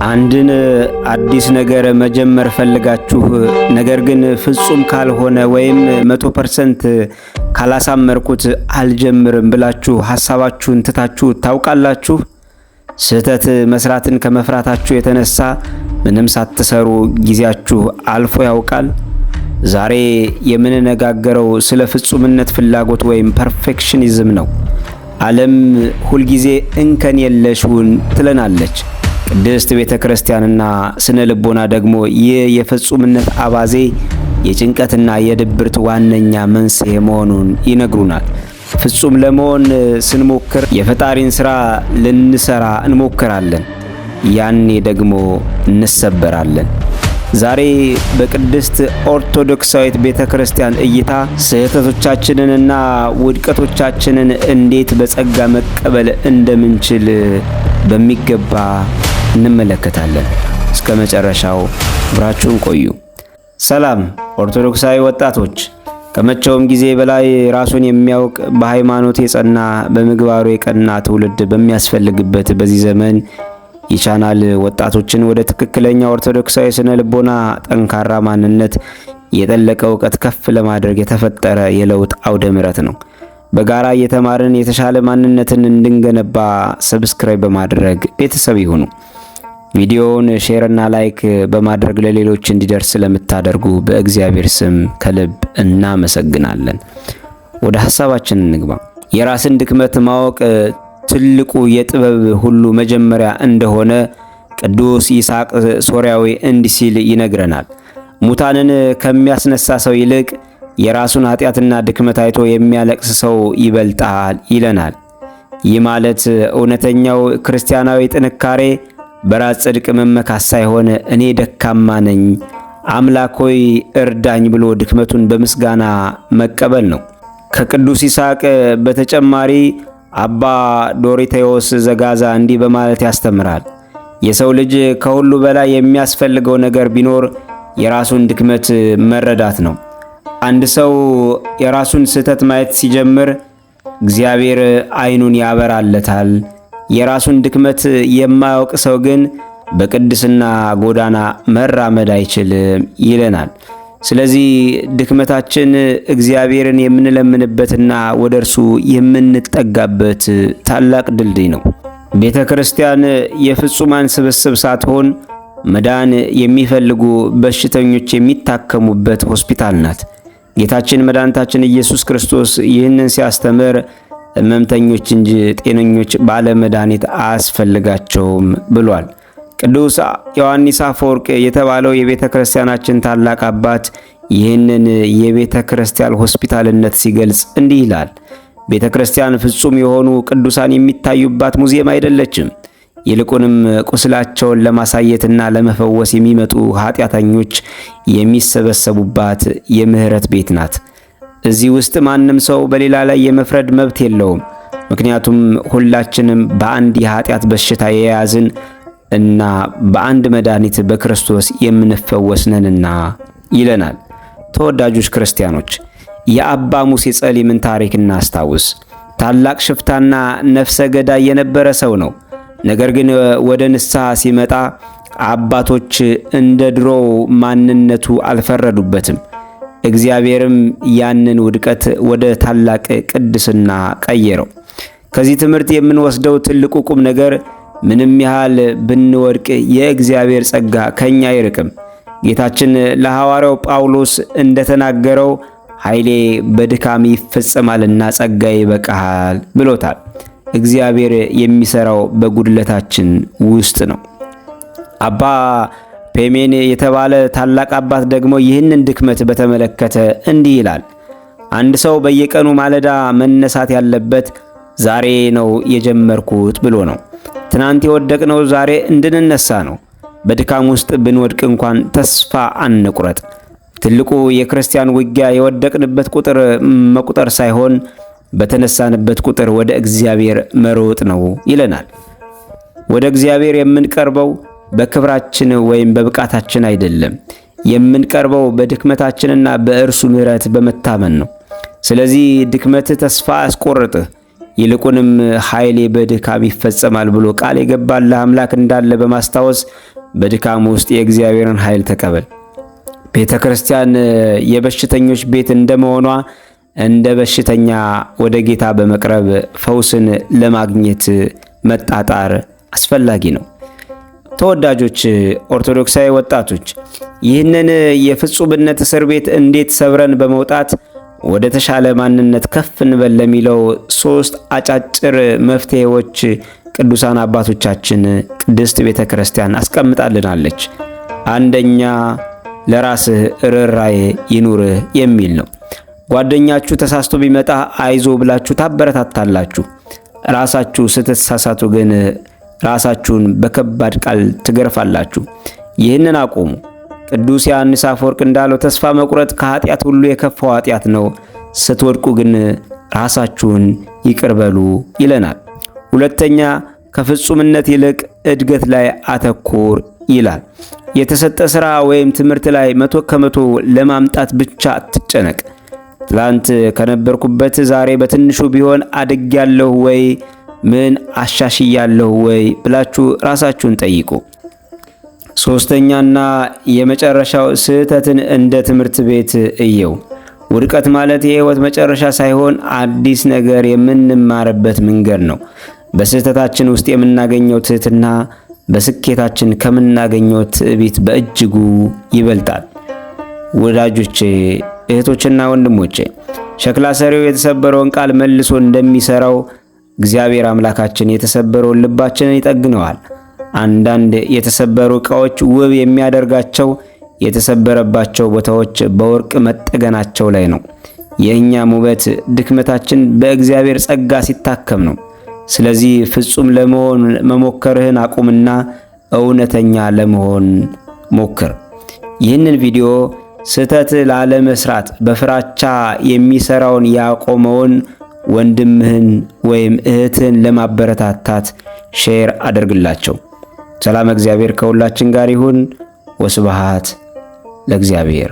አንድን አዲስ ነገር መጀመር ፈልጋችሁ ነገር ግን ፍጹም ካልሆነ ወይም 100% ካላሳመርኩት አልጀምርም ብላችሁ ሐሳባችሁን ትታችሁ ታውቃላችሁ? ስህተት መስራትን ከመፍራታችሁ የተነሳ ምንም ሳትሰሩ ጊዜያችሁ አልፎ ያውቃል? ዛሬ የምንነጋገረው ስለ ፍጹምነት ፍላጎት ወይም ፐርፌክሽኒዝም ነው። ዓለም ሁልጊዜ እንከን የለሽውን ትለናለች። ቅድስት ቤተ ክርስቲያንና ስነ ልቦና ደግሞ ይህ የፍጹምነት አባዜ የጭንቀትና የድብርት ዋነኛ መንስኤ መሆኑን ይነግሩናል። ፍጹም ለመሆን ስንሞክር የፈጣሪን ሥራ ልንሰራ እንሞክራለን። ያኔ ደግሞ እንሰበራለን። ዛሬ በቅድስት ኦርቶዶክሳዊት ቤተ ክርስቲያን እይታ ስህተቶቻችንንና ውድቀቶቻችንን እንዴት በጸጋ መቀበል እንደምንችል በሚገባ እንመለከታለን። እስከ መጨረሻው አብራችሁን ቆዩ። ሰላም ኦርቶዶክሳዊ ወጣቶች፣ ከመቼውም ጊዜ በላይ ራሱን የሚያውቅ በሃይማኖት የጸና በምግባሩ የቀና ትውልድ በሚያስፈልግበት በዚህ ዘመን የቻናል ወጣቶችን ወደ ትክክለኛ ኦርቶዶክሳዊ ስነ ልቦና፣ ጠንካራ ማንነት፣ የጠለቀ እውቀት ከፍ ለማድረግ የተፈጠረ የለውጥ አውደ ምሕረት ነው። በጋራ እየተማርን የተሻለ ማንነትን እንድንገነባ ሰብስክራይብ በማድረግ ቤተሰብ ይሁኑ። ቪዲዮውን ሼር እና ላይክ በማድረግ ለሌሎች እንዲደርስ ስለምታደርጉ በእግዚአብሔር ስም ከልብ እናመሰግናለን። ወደ ሐሳባችን እንግባ። የራስን ድክመት ማወቅ ትልቁ የጥበብ ሁሉ መጀመሪያ እንደሆነ ቅዱስ ይስሐቅ ሶርያዊ እንዲህ ሲል ይነግረናል። ሙታንን ከሚያስነሳ ሰው ይልቅ የራሱን ኃጢአትና ድክመት አይቶ የሚያለቅስ ሰው ይበልጣል ይለናል። ይህ ማለት እውነተኛው ክርስቲያናዊ ጥንካሬ በራስ ጽድቅ መመካት ሳይሆን እኔ ደካማ ነኝ፣ አምላክ ሆይ እርዳኝ ብሎ ድክመቱን በምስጋና መቀበል ነው። ከቅዱስ ይስሐቅ በተጨማሪ አባ ዶሪቴዎስ ዘጋዛ እንዲህ በማለት ያስተምራል። የሰው ልጅ ከሁሉ በላይ የሚያስፈልገው ነገር ቢኖር የራሱን ድክመት መረዳት ነው። አንድ ሰው የራሱን ስህተት ማየት ሲጀምር እግዚአብሔር ዓይኑን ያበራለታል። የራሱን ድክመት የማያውቅ ሰው ግን በቅድስና ጎዳና መራመድ አይችልም ይለናል። ስለዚህ ድክመታችን እግዚአብሔርን የምንለምንበትና ወደ እርሱ የምንጠጋበት ታላቅ ድልድይ ነው። ቤተ ክርስቲያን የፍጹማን ስብስብ ሳትሆን መዳን የሚፈልጉ በሽተኞች የሚታከሙበት ሆስፒታል ናት። ጌታችን መድኃኒታችን ኢየሱስ ክርስቶስ ይህንን ሲያስተምር ሕመምተኞች እንጂ ጤነኞች ባለመድኃኒት አያስፈልጋቸውም ብሏል። ቅዱስ ዮሐንስ አፈወርቅ የተባለው የቤተ ክርስቲያናችን ታላቅ አባት ይህንን የቤተ ክርስቲያን ሆስፒታልነት ሲገልጽ እንዲህ ይላል። ቤተ ክርስቲያን ፍጹም የሆኑ ቅዱሳን የሚታዩባት ሙዚየም አይደለችም። ይልቁንም ቁስላቸውን ለማሳየትና ለመፈወስ የሚመጡ ኃጢአተኞች የሚሰበሰቡባት የምህረት ቤት ናት። እዚህ ውስጥ ማንም ሰው በሌላ ላይ የመፍረድ መብት የለውም። ምክንያቱም ሁላችንም በአንድ የኃጢአት በሽታ የያዝን እና በአንድ መድኃኒት በክርስቶስ የምንፈወስ ነንና ይለናል። ተወዳጆች ክርስቲያኖች፣ የአባ ሙሴ ጸሊምን ታሪክ እናስታውስ። ታላቅ ሽፍታና ነፍሰ ገዳይ የነበረ ሰው ነው። ነገር ግን ወደ ንስሐ ሲመጣ አባቶች እንደ ድሮው ማንነቱ አልፈረዱበትም። እግዚአብሔርም ያንን ውድቀት ወደ ታላቅ ቅድስና ቀየረው። ከዚህ ትምህርት የምንወስደው ትልቁ ቁም ነገር ምንም ያህል ብንወድቅ የእግዚአብሔር ጸጋ ከኛ አይርቅም። ጌታችን ለሐዋርያው ጳውሎስ እንደተናገረው ኃይሌ በድካም ይፈጸማልና ጸጋዬ ይበቃሃል ብሎታል። እግዚአብሔር የሚሰራው በጉድለታችን ውስጥ ነው። አባ ፔሜን የተባለ ታላቅ አባት ደግሞ ይህንን ድክመት በተመለከተ እንዲህ ይላል። አንድ ሰው በየቀኑ ማለዳ መነሳት ያለበት ዛሬ ነው የጀመርኩት ብሎ ነው። ትናንት የወደቅነው ዛሬ እንድንነሳ ነው። በድካም ውስጥ ብንወድቅ እንኳን ተስፋ አንቁረጥ። ትልቁ የክርስቲያን ውጊያ የወደቅንበት ቁጥር መቁጠር ሳይሆን በተነሳንበት ቁጥር ወደ እግዚአብሔር መሮጥ ነው ይለናል። ወደ እግዚአብሔር የምንቀርበው በክብራችን ወይም በብቃታችን አይደለም። የምንቀርበው በድክመታችንና በእርሱ ምሕረት በመታመን ነው። ስለዚህ ድክመትህ ተስፋ አያስቆርጥህ። ይልቁንም ኃይሌ በድካም ይፈጸማል ብሎ ቃል የገባልህ አምላክ እንዳለ በማስታወስ በድካም ውስጥ የእግዚአብሔርን ኃይል ተቀበል። ቤተ ክርስቲያን የበሽተኞች ቤት እንደመሆኗ እንደ በሽተኛ ወደ ጌታ በመቅረብ ፈውስን ለማግኘት መጣጣር አስፈላጊ ነው። ተወዳጆች ኦርቶዶክሳዊ ወጣቶች ይህንን የፍጹምነት እስር ቤት እንዴት ሰብረን በመውጣት ወደ ተሻለ ማንነት ከፍ እንበል ለሚለው 3 አጫጭር መፍትሄዎች ቅዱሳን አባቶቻችን ቅድስት ቤተ ክርስቲያን አስቀምጣልናለች። አንደኛ ለራስህ ርኅራኄ ይኑርህ የሚል ነው። ጓደኛችሁ ተሳስቶ ቢመጣ አይዞ ብላችሁ ታበረታታላችሁ። ራሳችሁ ስትሳሳቱ ግን ራሳችሁን በከባድ ቃል ትገርፋላችሁ። ይህንን አቁሙ። ቅዱስ ዮሐንስ አፈወርቅ እንዳለው ተስፋ መቁረጥ ከኃጢአት ሁሉ የከፋው ኃጢአት ነው፣ ስትወድቁ ግን ራሳችሁን ይቅር በሉ ይለናል። ሁለተኛ ከፍጹምነት ይልቅ እድገት ላይ አተኩር ይላል። የተሰጠ ሥራ ወይም ትምህርት ላይ 100% ለማምጣት ብቻ አትጨነቅ። ትላንት ከነበርኩበት ዛሬ በትንሹ ቢሆን አድጌያለሁ ወይ፣ ምን አሻሽያለሁ ወይ ብላችሁ ራሳችሁን ጠይቁ። ሶስተኛና የመጨረሻው ስህተትን እንደ ትምህርት ቤት እየው። ውድቀት ማለት የሕይወት መጨረሻ ሳይሆን አዲስ ነገር የምንማርበት መንገድ ነው። በስህተታችን ውስጥ የምናገኘው ትህትና በስኬታችን ከምናገኘው ትዕቢት በእጅጉ ይበልጣል። ወዳጆቼ፣ እህቶችና ወንድሞቼ ሸክላ ሰሪው የተሰበረውን ቃል መልሶ እንደሚሰራው እግዚአብሔር አምላካችን የተሰበረውን ልባችንን ይጠግነዋል። አንዳንድ የተሰበሩ ዕቃዎች ውብ የሚያደርጋቸው የተሰበረባቸው ቦታዎች በወርቅ መጠገናቸው ላይ ነው። የእኛም ውበት ድክመታችን በእግዚአብሔር ጸጋ ሲታከም ነው። ስለዚህ ፍጹም ለመሆን መሞከርህን አቁምና እውነተኛ ለመሆን ሞክር። ይህንን ቪዲዮ ስህተት ላለመስራት በፍራቻ የሚሰራውን ያቆመውን ወንድምህን ወይም እህትን ለማበረታታት ሼር አድርግላቸው። ሰላም እግዚአብሔር ከሁላችን ጋር ይሁን። ወስብሐት ለእግዚአብሔር።